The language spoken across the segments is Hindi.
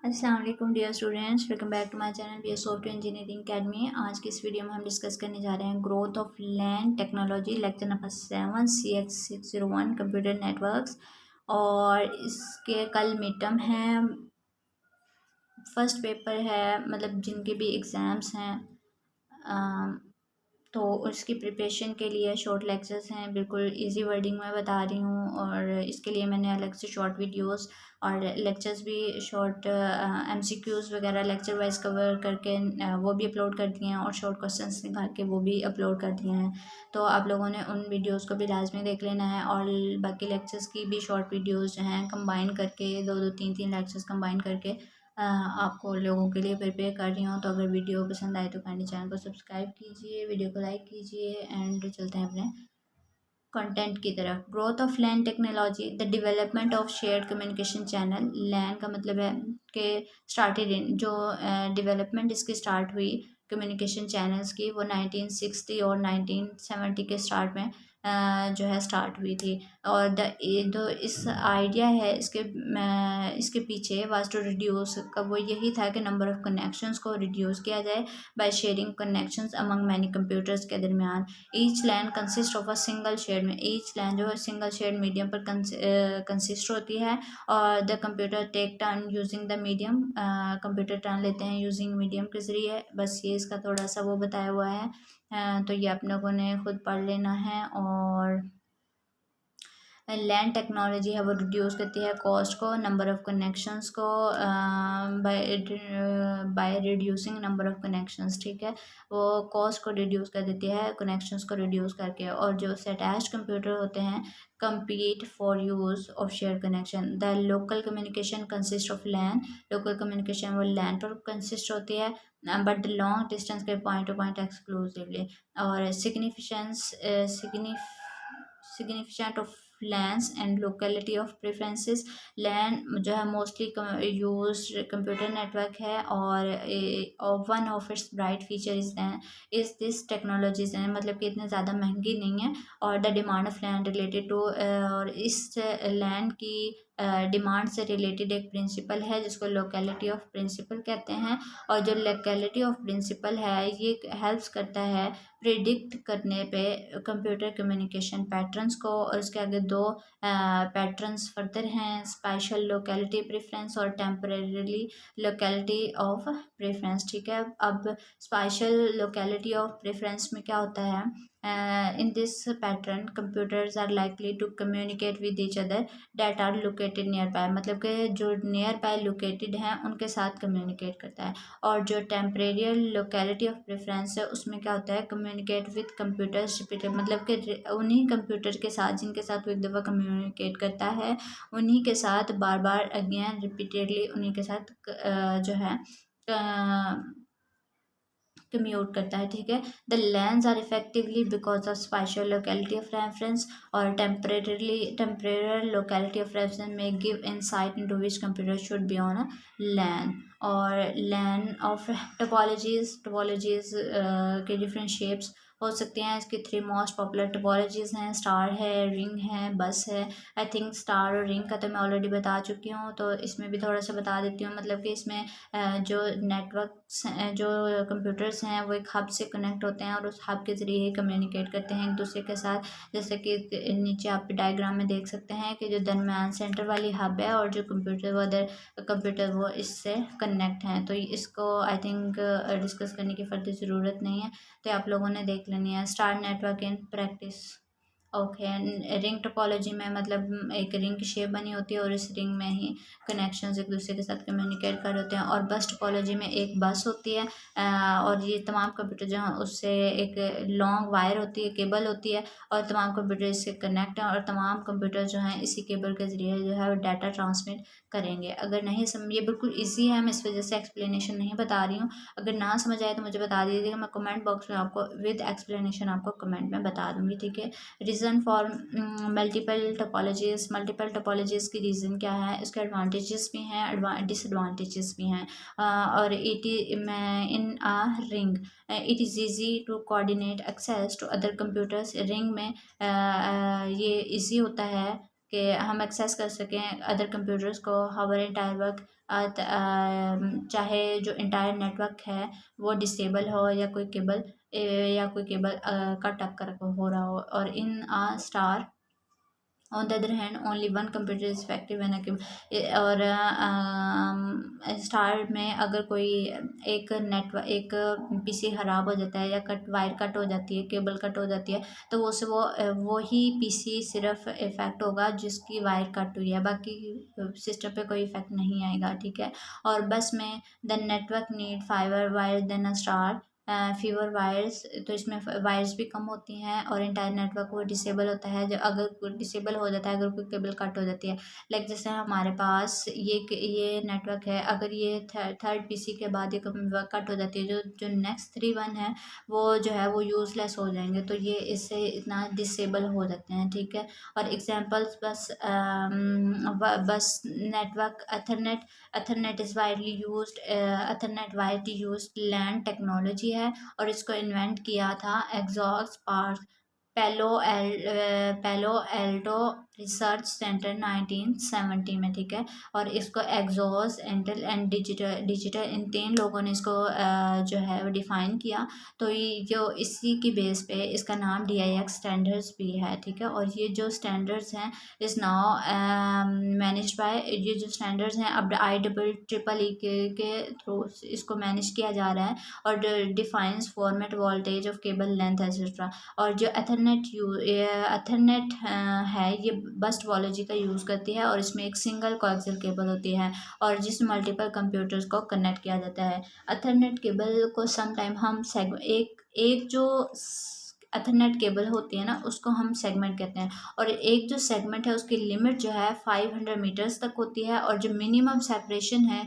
अस्सलाम वालेकुम dear students, welcome back to my channel B S software engineering academy. आज की इस वीडियो में हम डिस्कस करने जा रहे हैं growth of land technology, lecture number 7 CX601 computer networks. और इसके कल मिड टर्म है, फर्स्ट पेपर है, मतलब जिनके भी एग्ज़ाम्स हैं तो उसकी प्रिपरेशन के लिए शॉर्ट लेक्चर्स हैं। बिल्कुल इजी वर्डिंग में बता रही हूँ, और इसके लिए मैंने अलग से शॉर्ट वीडियोस और लेक्चर्स भी शॉर्ट MCQs वगैरह लेक्चर वाइज कवर करके वो भी अपलोड कर दिए हैं, और शॉर्ट क्वेश्चंस निकाल के वो भी अपलोड कर दिए हैं। तो आप लोगों ने उन वीडियोस को भी लाजमी देख लेना है, और बाकी लेक्चर्स की भी शॉर्ट वीडियोस जो हैं कंबाइन करके, दो दो तीन तीन लेक्चर्स कंबाइन करके आपको लोगों के लिए प्रिपेयर कर रही हूँ। तो अगर वीडियो पसंद आए तो काइंडली चैनल को सब्सक्राइब कीजिए, वीडियो को लाइक कीजिए, एंड चलते हैं अपने कंटेंट की तरफ। Growth of LAN technology, the development of shared communication channel. LAN का मतलब है कि स्टार्टेड इन, जो डेवलपमेंट इसकी स्टार्ट हुई कम्युनिकेशन चैनल्स की, वो 1960 और 1970 के स्टार्ट में जो है स्टार्ट हुई थी। और जो इस आइडिया है इसके पीछे वाज टू रिड्यूस का, वो यही था कि नंबर ऑफ कनेक्शंस को रिड्यूस किया जाए by sharing connections among many computers के दरमियान। Each LAN consist of a single shared में, ईच लैन जो है सिंगल शेयर्ड मीडियम पर कंसिस्ट होती है। और the computer take turn using the medium, computer turn लेते हैं यूजिंग मीडियम के ज़रिए। बस ये इसका थोड़ा सा वो बताया हुआ है, तो ये आप लोगों ने खुद पढ़ लेना है। और लैंड टेक्नोलॉजी है वो रिड्यूस करती है कॉस्ट को, नंबर ऑफ़ कनेक्शंस को, by reducing number of connections. ठीक है, वो कॉस्ट को रिड्यूस कर देती है कनेक्शंस को रिड्यूस करके। और जो अटैच्ड कंप्यूटर होते हैं compete for use of shared connection. The local communication consists of LAN. local communication वो LAN पर consist होती है, but the long distance के point to point exclusively। और significant of LANs and locality of preferences। LAN जो है मोस्टली यूज कंप्यूटर नेटवर्क है, और one of its bright feature is this technologies हैं, मतलब कि इतने ज़्यादा महंगी नहीं है। और the demand of LAN related to, और इस लैंड की डिमांड से रिलेटेड एक प्रिंसिपल है जिसको लोकेलिटी ऑफ प्रिंसिपल कहते हैं। और जो लोकेलिटी ऑफ प्रिंसिपल है ये हेल्प्स करता है प्रिडिक्ट करने पे कंप्यूटर कम्युनिकेशन पैटर्न्स को। और इसके आगे दो पैटर्न्स फर्दर हैं, स्पेशल लोकेलिटी प्रेफरेंस और टेम्परेरी लोकेलिटी ऑफ प्रेफरेंस। ठीक है, अब स्पेशल लोकेलिटी ऑफ प्रेफरेंस में क्या होता है, in this pattern computers are likely to communicate with each other that are located nearby, मतलब कि जो नियर बाय लोकेटेड हैं उनके साथ कम्युनिकेट करता है। और जो टेम्परेरी लोकेलिटी ऑफ प्रेफरेंस है उसमें क्या होता है, कम्युनिकेट विद कंप्यूटर्स रिपीटेड, मतलब कि उन्हीं कंप्यूटर के साथ जिनके साथ वो एक दफ़ा कम्युनिकेट करता है उन्हीं के साथ बार बार अगेन रिपीटेडली उन्हीं के साथ जो है कम्यूट करता है। ठीक है, the LANs are effectively because of spatial locality of reference, और टेम्परेरी लोकेलिटी ऑफ रेफरेंस में give insight into which computer should be on a LAN. और लैन ऑफ टोपोलॉजीज के डिफरेंट शेप्स हो सकते हैं। इसकी 3 मोस्ट पॉपुलर टोपोलॉजीज हैं, स्टार है, रिंग है, बस है। आई थिंक स्टार और रिंग का तो मैं ऑलरेडी बता चुकी हूँ, तो इसमें भी थोड़ा सा बता देती हूँ। मतलब कि इसमें जो नेटवर्क्स जो कंप्यूटर्स हैं वो एक हब से कनेक्ट होते हैं, और उस हब के ज़रिए ही कम्युनिकेट करते हैं एक दूसरे के साथ। जैसे कि नीचे आप डायग्राम में देख सकते हैं कि जो दरमियान सेंटर वाली हब है, और जो कंप्यूटर वो अदर कंप्यूटर वो इससे कनेक्ट हैं। तो इसको आई थिंक डिस्कस करने की फर्दर ज़रूरत नहीं है, तो आप लोगों ने देख लेनी है। Star network in practice. Okay, ring topology में मतलब एक रिंग की शेप बनी होती है, और इस रिंग में ही कनेक्शंस एक दूसरे के साथ कम्युनिकेट कर होते हैं। और बस टोपोलॉजी में एक बस होती है, और ये तमाम कंप्यूटर जो हैं उससे एक लॉन्ग वायर होती है, केबल होती है, और तमाम कंप्यूटर इससे कनेक्ट हैं, और तमाम कंप्यूटर जो हैं इसी केबल के ज़रिए जो है वो डाटा ट्रांसमिट करेंगे। अगर नहीं समझ, ये बिल्कुल ईजी है, मैं इस वजह से एक्सप्लेनेशन नहीं बता रही हूँ। अगर ना समझ आए तो मुझे बता दीजिएगा, मैं कमेंट बॉक्स में आपको विद एक्सप्लेनेशन आपको कमेंट में बता दूँगी। ठीक है, रीज़न फॉर मल्टीपल टोपोलॉजीज़ की रीज़न क्या है, इसके एडवांटेजेस भी हैं, डिसएडवांटेजेस भी हैं। और in a ring it is easy to coordinate access to other computers. Ring में ये इजी होता है कि हम एक्सेस कर सकें अदर कंप्यूटर्स को, हावर इंटायर वर्क, चाहे जो इंटायर नेटवर्क है वो डिसेबल हो या कोई केबल कट अप कर हो रहा हो। और in a star on the other hand only one computer is effective and और स्टार में अगर कोई एक पीसी ख़राब हो जाता है या वायर कट हो जाती है, केबल कट हो जाती है, तो वो ही पीसी सिर्फ इफ़ेक्ट होगा जिसकी वायर कट हुई है, बाकी सिस्टम पे कोई इफेक्ट नहीं आएगा, ठीक है। और बस में the network need fewer wire than a star fewer wires, तो इसमें वायर्स भी कम होती हैं और इंटायर नेटवर्क वो डिसेबल होता है। जब अगर डिसेबल हो जाता है, अगर कोई केबल कट हो जाती है, लाइक जैसे हमारे पास ये नेटवर्क है, अगर ये थर्ड पीसी के बाद ये कट हो जाती है, जो जो नेक्स्ट 3 वन है वो जो है वो यूज़लेस हो जाएंगे, तो ये इससे इतना डिसेबल हो जाते हैं, ठीक है। और examples bus network ethernet is widely used, ethernet widely used LAN technology है और इसको इन्वेंट किया था एग्जॉस PARC Palo Alto research center 1970 में, ठीक है। और इसको एग्जॉस इंटेल एंड डिजिटल इन 3 लोगों ने इसको जो है वो डिफ़ाइन किया। तो ये जो इसी की बेस पे इसका नाम DIX स्टैंडर्ड्स भी है, ठीक है। और ये जो स्टैंडर्ड्स हैं इज़ नाउ मैनेज बाय, ये जो स्टैंडर्ड्स हैं अब IEEE के थ्रू इसको मैनेज किया जा रहा है और defines format voltage of cable length etcetera. और जो एथरनेट है ये बस टोपोलॉजी का यूज़ करती है और इसमें एक सिंगल कोएक्सियल केबल होती है और जिस मल्टीपल कंप्यूटर्स को कनेक्ट किया जाता है। एथरनेट केबल को समटाइम हम एक जो एथरनेट केबल होती है ना उसको हम सेगमेंट कहते हैं, और एक जो सेगमेंट है उसकी लिमिट जो है 500 मीटर्स तक होती है और जो मिनिमम सेपरेशन है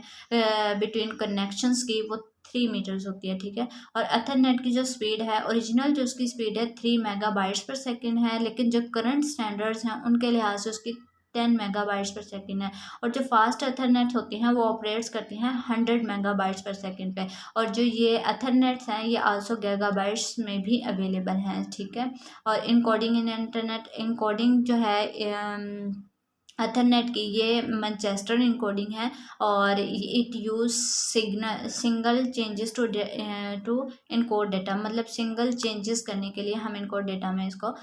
बिटवीन कनेक्शंस की वो 3 मीटर्स होती है, ठीक है। और एथरनेट की जो स्पीड है, ओरिजिनल जो उसकी स्पीड है 3 मेगाबाइट्स पर सेकेंड है, लेकिन जो करंट स्टैंडर्ड्स हैं उनके लिहाज से उसकी 10 मेगाबाइट्स पर सेकेंड है। और जो फास्ट एथरनेट होती हैं वो ऑपरेट्स करती हैं 100 मेगाबाइट्स पर सेकेंड पे। और जो ये एथरनेट्स हैं ये आल्सो गीगाबाइट्स में भी अवेलेबल हैं, ठीक है। और इनकोडिंग इन इंटरनेट, इनकोडिंग जो है एथरनेट की ये मैनचेस्टर इनकोडिंग है और it use single changes to encode data, मतलब सिंगल चेंजेस करने के लिए हम इनकोड डेटा में इसको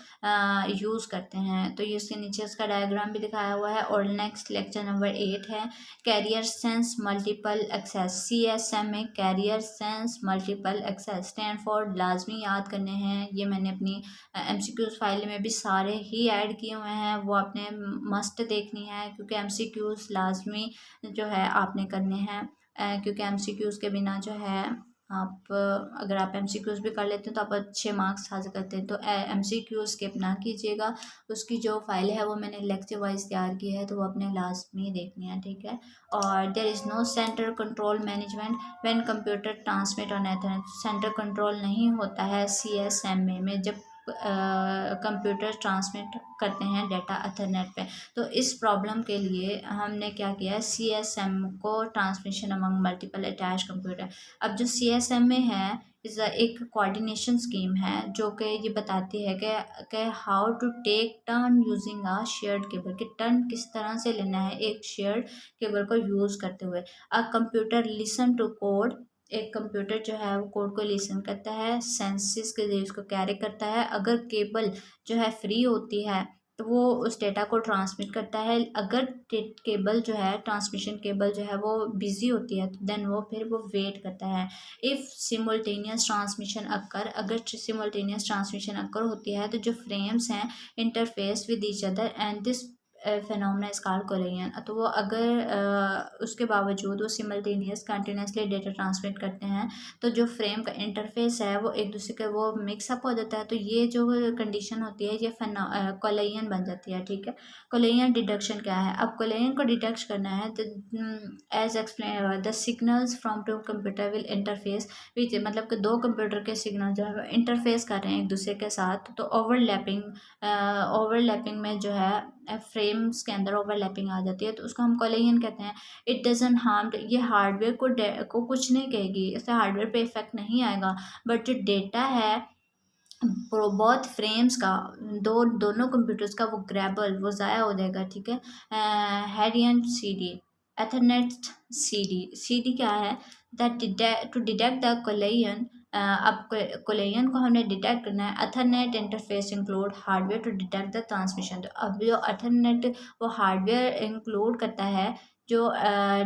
यूज़ करते हैं। तो ये इसके नीचे इसका डायग्राम भी दिखाया हुआ है। और नेक्स्ट लेक्चर नंबर 8 है carrier sense multiple access, CSM में carrier sense multiple access stand for लाजमी याद करने हैं। ये मैंने अपनी MCQs फाइल में भी सारे ही ऐड किए हुए हैं, वो आपने मस्ट देखनी है क्योंकि MCQs लाजमी जो है आपने करने हैं, क्योंकि MCQs के बिना जो है आप अगर आप MCQs भी कर लेते हैं तो आप अच्छे मार्क्स हासिल करते हैं। तो MCQs स्किप ना कीजिएगा, उसकी जो फाइल है वो मैंने लेक्चर वाइज तैयार की है तो वो अपने लाजमी देखनी है, ठीक है। और there is no centre control management when computer transmit on Ethernet, centre control नहीं होता है CSMA में जब कंप्यूटर ट्रांसमिट करते हैं डेटा एथरनेट पे। तो इस प्रॉब्लम के लिए हमने क्या किया है, CSM को transmission among multiple attach computer. अब जो CSMA है इस एक कोऑर्डिनेशन स्कीम है जो कि ये बताती है कि how to take turn using a shared cable, कि टर्न किस तरह से लेना है एक शेयर्ड केबल को यूज़ करते हुए। A computer listen to code, एक कंप्यूटर जो है वो कोड को लिसन करता है, सेंसिस के जरिए उसको कैरी करता है। अगर केबल जो है फ्री होती है तो वो उस डेटा को ट्रांसमिट करता है, अगर केबल जो है ट्रांसमिशन केबल जो है वो बिजी होती है तो देन वो फिर वो वेट करता है। इफ़ सिमुलटेनियस ट्रांसमिशन अकर, अगर सिमुलटेनियस ट्रांसमिशन अकर होती है तो जो फ्रेम्स हैं interface with each other and this phenomena is called collision. तो वो अगर उसके बावजूद वो सिमल्टेनियस कंटिन्यूसली डेटा ट्रांसमिट करते हैं तो जो फ्रेम का इंटरफेस है वो एक दूसरे के वो मिक्सअप हो जाता है, तो ये जो कंडीशन होती है ये कोलिजन बन जाती है, ठीक है। कोलिजन डिडक्शन क्या है, अब कोलिजन को डिटेक्ट करना है तो as explain the signals from two computer will interface which, मतलब कि दो कंप्यूटर के सिग्नल जो है इंटरफेस कर रहे हैं एक दूसरे के साथ, तो ओवरलैपिंग में जो है फ्रेम्स के अंदर ओवरलैपिंग आ जाती है तो उसको हम कोलिजन कहते हैं। इट डजंट हार्म, ये हार्डवेयर को कुछ नहीं कहेगी, इससे हार्डवेयर पे इफेक्ट नहीं आएगा, बट जो डेटा है बहुत फ्रेम्स का दोनों कंप्यूटर्स का वो ग्रैबल वो ज़ाया हो जाएगा, ठीक है। हेरियन C D, ethernet C D क्या है, that to detect the collision. अब कोलेजन को हमने डिटेक्ट करना है। Ethernet interface include hardware to detect the transmission. तो अब जो अथरनेट वो हार्डवेयर इंक्लूड करता है जो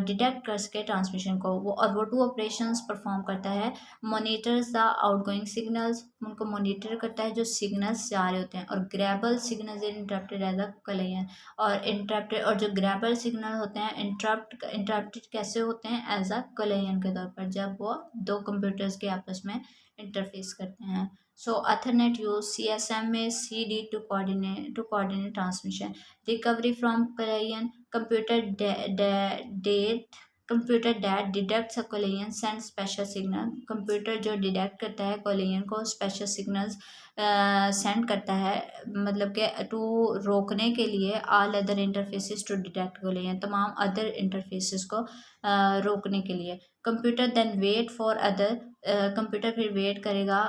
डिटेक्ट कर सके ट्रांसमिशन को, वो और वो टू ऑपरेशंस परफॉर्म करता है। मॉनिटर्स द आउटगोइंग सिग्नल्स, उनको मॉनिटर करता है जो सिग्नल्स जा रहे होते हैं। और ग्रैबल सिग्नल्स इंटरप्टेड एज अ कलेयन, और इंटरप्टेड और जो ग्रैबल सिग्नल होते हैं इंटरप्टेड कैसे होते हैं, एज अ कलेयन के तौर पर, जब वो दो कंप्यूटर्स के आपस में इंटरफेस करते हैं। सो अथरनेट यूज CSM में CD to coordinate transmission, recovery from collision, that computer that detects a collision send special signal. Computer जो डिटेक्ट करता है कोलिजन को स्पेशल सिग्नल्स सेंड करता है, मतलब कि टू रोकने के लिए all other interfaces to detect collision, तमाम अदर इंटरफेसेस को रोकने के लिए। Computer then wait for other, computer फिर वेट करेगा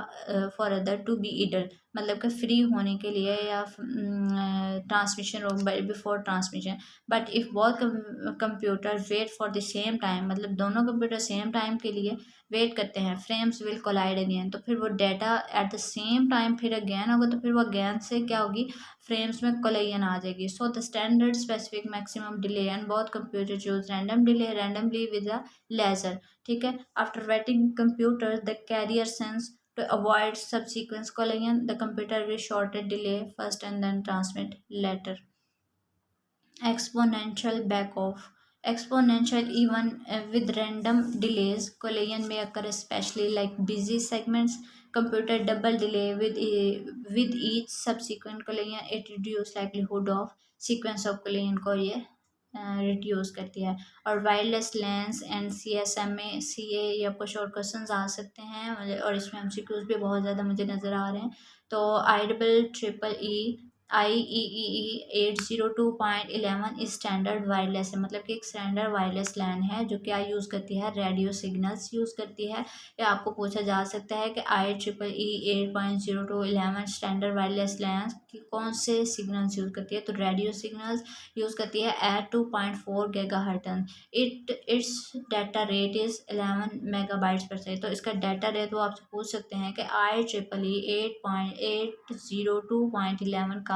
for other to be idle, मतलब कि फ्री होने के लिए या ट्रांसमिशन रोक before transmission. But if both computer wait for the same time, मतलब दोनों कंप्यूटर सेम टाइम के लिए वेट करते हैं, फ्रेम्स विल कोलाइड अगेन, तो फिर वो data at the same time फिर अगेन होगा, तो फिर वो अगेन से क्या होगी, फ्रेम्स में कोलाइजन आ जाएगी। So the standard specific maximum delay and both computer use random delay randomly with a laser, ठीक है। After waiting computer the carrier sense to avoid subsequent collision, the computer will shorten delay first and then transmit later. Exponential back off. Exponential even with random delays, collision may occur especially like busy segments. Computer double delay with each subsequent collision, it reduce likelihood of sequence of collision को ये रिड्यूस करती है। और वायरलेस लेंस एंड CSM में CA ये आपको शॉर्ट क्वेश्चन आ सकते हैं, और इसमें MCQs भी बहुत ज़्यादा मुझे नज़र आ रहे हैं। तो IEEE 802.11 इस स्टैंडर्ड वायरलेस है, मतलब कि एक स्टैंडर्ड वायरलेस लैन है जो क्या यूज़ करती है, रेडियो सिग्नल्स यूज़ करती है। या आपको पूछा जा सकता है कि IEEE 8.02.11 स्टैंडर्ड वायरलेस लैन की कौन से सिग्नल्स यूज़ करती है, तो रेडियो सिग्नल्स यूज़ करती है at 2.4 gigahertz. Its data rate is 11 megabytes per second. तो इसका डाटा रेट वो आपसे पूछ सकते हैं कि IEEE 8.802.11 का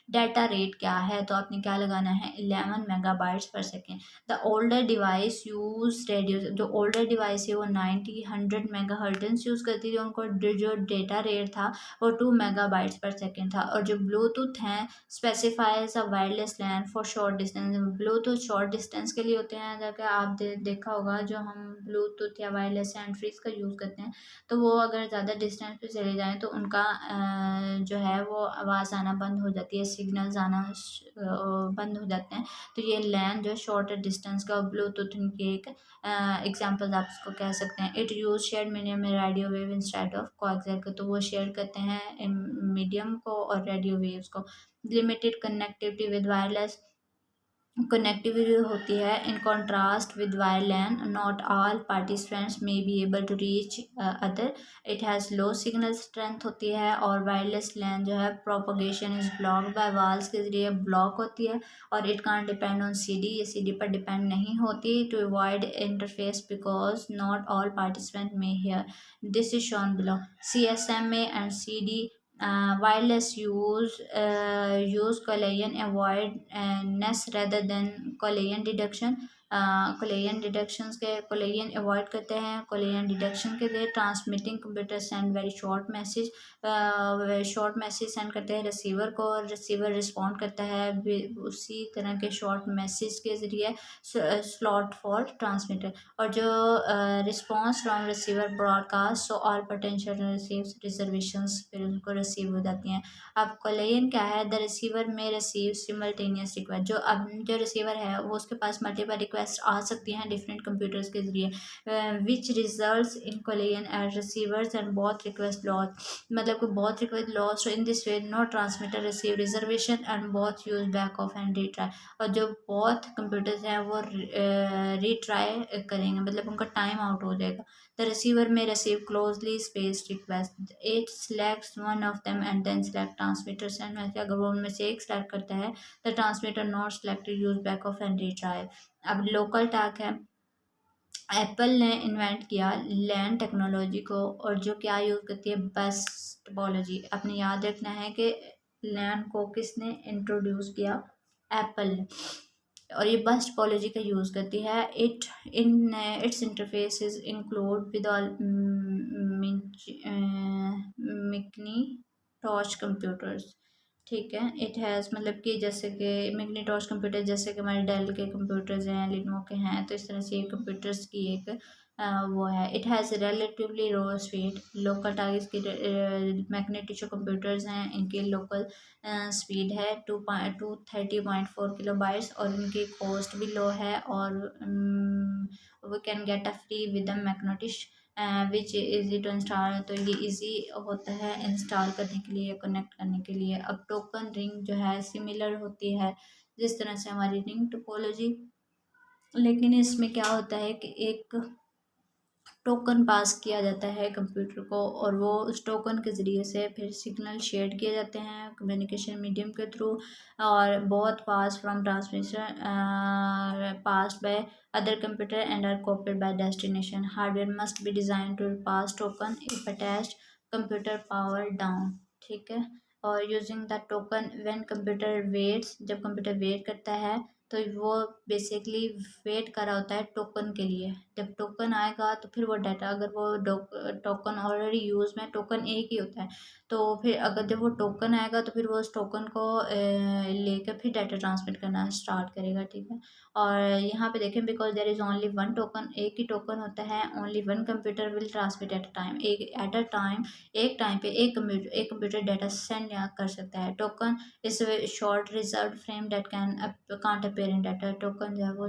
डाटा रेट क्या है, तो आपने क्या लगाना है, 11 megabytes per second. The older device use radio, जो ओल्डर डिवाइस है वो 90-100 मेगाहर्ट्ज़ यूज़ करती थी, उनको जो डेटा रेट था वो 2 मेगाबाइट्स पर सेकेंड था। और जो ब्लूटूथ हैं specifies a wireless LAN for short distance, Bluetooth short distance के लिए होते हैं। जैसे आप देखा होगा जो हम ब्लूटूथ या वायरलेस हैंड फ्रीज का यूज़ करते हैं, तो वो अगर ज़्यादा डिस्टेंस पे चले जाएँ तो उनका जो है वो आवाज़ आना बंद हो जाती है, सिग्नल्स आना बंद हो जाते हैं। तो ये लैन जो शॉर्ट डिस्टेंस का ब्लूटूथ उनकी एक एग्जाम्पल आप इसको कह सकते हैं। इट यूज शेयर मीडियम में radio wave instead of coaxial को, तो वो शेयर करते हैं मीडियम को और रेडियो वेव्स को। Limited connectivity with wireless connectivity होती है। In contrast with wireless LAN, not all participants may be able to reach other, it has low signal strength होती है। और वायरलेस लैन जो है propagation is block by walls के ज़रिए ब्लॉक होती है। और it can't depend on CD, ये CD पर डिपेंड नहीं होती। To avoid interface because not all participant may hear, this is shown below. CSM में and CD wireless use collision avoidance rather than collision detection। collision deductions के collision अवॉइड करते हैं, collision डिडक्शन के लिए transmitting computer send very short message send करते हैं रिसीवर को, और रिसीवर रिस्पॉन्ड करता है उसी तरह के शॉर्ट मैसेज के ज़रिए स्लॉट फॉर ट्रांसमीटर। और जो response from receiver broadcast, so all potential receives reservations फिर उनको रिसीव हो जाती हैं। अब कोलेजन क्या है, the receiver may receive simultaneous request, जो अब जो रिसीवर है वो उसके पास मल्टीपल रिक्वेस्ट आ सकती हैं डिफरेंट कंप्यूटर्स के ज़रिए, which results in collision at receivers and both request loss, मतलब कि both request loss in this way no transmitter receive reservation and both use back off and retry. और जो बोथ कंप्यूटर्स हैं वो रीट्राई करेंगे, मतलब उनका टाइम आउट हो जाएगा। The receiver may receive closely spaced request, it selects one of them and then select transmitter send message. अगर वो उनमें से एक सेलेक्ट करता है, the transmitter not selected use back off and retry. अब लोकल टैग है, एप्पल ने इन्वेंट किया लैन टेक्नोलॉजी को, और जो क्या यूज़ करती है, बस टोपोलॉजी। आपने याद रखना है कि लैन को किसने इंट्रोड्यूस किया, एप्पल ने, और ये बस टोपोलॉजी का यूज़ करती है। It in its interfaces include with all मिकनी टॉर्च कंप्यूटर्स, ठीक है। इट हैज़ मतलब कि जैसे कि मैग्नेटॉस कंप्यूटर, जैसे कि हमारे डेल के कंप्यूटर्स हैं, लिनोवो के हैं, तो इस तरह से ये कंप्यूटर्स की एक वो है। It has relatively low speed, local targets की मैग्नेटिक जो कंप्यूटर्स हैं इनकी लोकल स्पीड है 230.4 किलोबाइट्स, और इनकी कॉस्ट भी लो है, और we can get a free with magnetic which easy to install, तो ये इजी होता है इंस्टॉल करने के लिए, कनेक्ट करने के लिए। अब टोकन रिंग जो है सिमिलर होती है जिस तरह से हमारी रिंग टोपोलॉजी, लेकिन इसमें क्या होता है कि एक टोकन पास किया जाता है कंप्यूटर को, और वो उस टोकन के ज़रिए से फिर सिग्नल शेयर किए जाते हैं कम्युनिकेशन मीडियम के थ्रू, और बहुत fast from transmission pass by other computer and are copied by destination. Hardware must be design to pass token if attached computer power down, ठीक है। और using the token when computer waits, जब कंप्यूटर वेट करता है तो वो बेसिकली वेट कर रहा होता है टोकन के लिए। जब टोकन आएगा तो फिर वो डाटा, अगर वो टोकन ऑलरेडी यूज़ में, टोकन एक ही होता है, तो फिर अगर जब वो टोकन आएगा तो फिर वो उस टोकन को लेकर फिर डाटा ट्रांसमिट करना स्टार्ट करेगा, ठीक है। और यहाँ पे देखें, because there is only one token, एक ही टोकन होता है, only one computer will transmit at a time, एक टाइम पे एक कंप्यूटर डाटा सेंड कर सकता है। Token is short reserve frame that can't appear in data, token जो है वो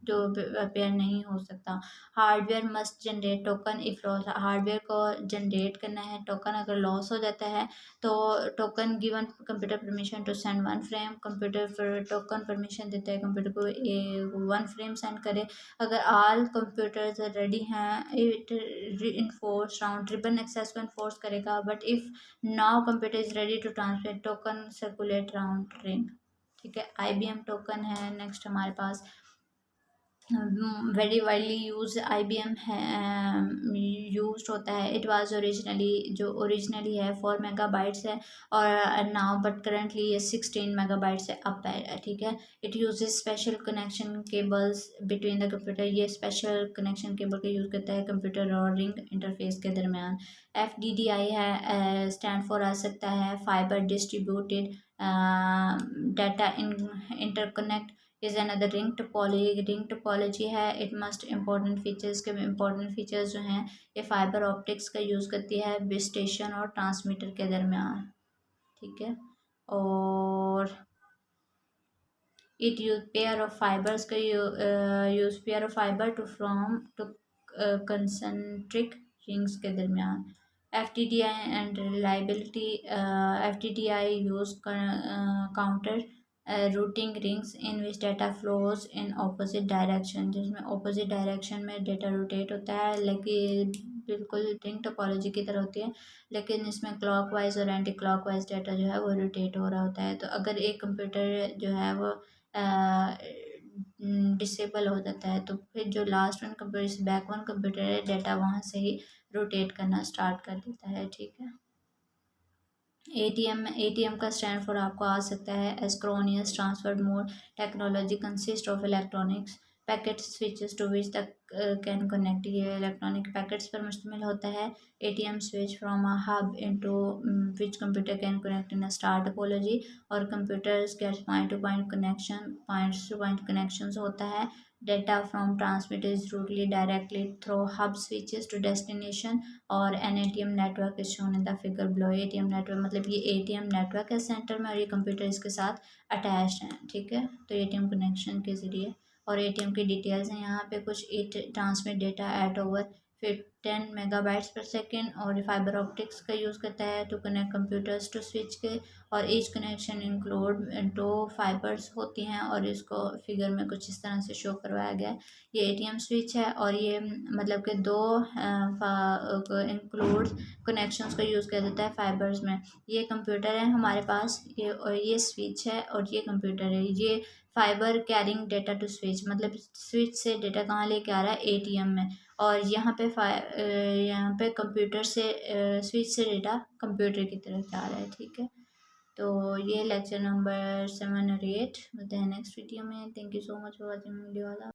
जो अपेयर नहीं हो सकता। Hardware must generate token if loss, hardware को जनरेट करना है टोकन, अगर लॉस हो जाता है तो token given computer permission to send one frame, computer पर टोकन परमिशन देता है कंप्यूटर को वन फ्रेम सेंड करे। अगर ऑल कंप्यूटर्स रेडी हैं, it enforce round triple access को इन्फोर्स करेगा, but if now computer is ready to transfer token circulate round ring, ठीक है। IBM टोकन है नेक्स्ट हमारे पास, वेरी वाइडली यूज IBM है, यूज होता है। इट वाज ओरिजिनली, जो ओरिजिनली है 4 मेगाबाइट्स है, और नाउ बट करेंटली ये 16 मेगाबाइट्स से अप है, ठीक है। It uses special connection cables between the computer, ये स्पेशल कनेक्शन केबल का यूज़ करता है कंप्यूटर और रिंग इंटरफेस के दरमियान। FDDI है, स्टैंड फॉर आ सकता है fibre distributed data interconnect is another ring topology. Ring topology है, इट मस्ट इम्पोर्टेंट फीचर्स के इम्पोर्टेंट फीचर्स जो हैं, ये फाइबर ऑप्टिक्स का यूज़ करती है बेस स्टेशन और ट्रांसमीटर के दरमियान, ठीक है। और it use pair of fibers का use pair of fiber to from two concentric rings के दरमियान। FTDI and reliability, FTDI use counter routing rings in which data flows in opposite direction, जिसमें ऑपोजिट डायरेक्शन में डाटा रोटेट होता है, लेकिन बिल्कुल रिंग टोपोलॉजी की तरह होती है, लेकिन इसमें क्लॉकवाइज और एंटी क्लॉकवाइज डाटा जो है वो रोटेट हो रहा होता है। तो अगर एक कंप्यूटर जो है वो डिसेबल हो जाता है तो फिर जो last one computer back one computer है, डाटा वहाँ से ही रोटेट करना स्टार्ट कर देता है, ठीक है। ATM का स्टैंड फॉर आपको आ सकता है asynchronous transfer mode technology consist of electronics packet switches to which तक कैन कनेक्ट, ये इलेक्ट्रॉनिक पैकेट्स पर मुश्तमिल होता है। ATM switch from a hub into which computer can connect in a star topology, और computers gets point to point connections होता है। Data from transmit is routed directly through hub switches to destination, और an ATM network is shown in the figure below. ATM network मतलब ये ATM नेटवर्क है सेंटर में, और ये कंप्यूटर इसके साथ अटैच्ड हैं, ठीक है। तो ATM कनेक्शन के ज़रिए, और ATM की डिटेल्स हैं यहाँ पे कुछ। It transmit data eight over फिर 10 MB/s, और फाइबर ऑप्टिक्स का यूज़ करता है to connect computers to switch के, और ईच कनेक्शन इंक्लूड 2 फाइबर्स होती हैं, और इसको फिगर में कुछ इस तरह से शो करवाया गया है। ये ATM स्विच है, और ये मतलब कि दो इंक्लूड कनेक्शंस को यूज़ कर देता है फाइबर्स में। ये कंप्यूटर है हमारे पास, ये और ये स्विच है और ये कंप्यूटर है। ये fibre carrying data to switch, मतलब स्विच से डेटा कहाँ लेके आ रहा है, ATM में, और यहाँ पे कंप्यूटर से स्विच से डेटा कंप्यूटर की तरफ जा रहा है। ठीक है, तो ये लेक्चर नंबर 7 और 8 मिलते हैं नेक्स्ट वीडियो में। Thank you so much for watching video.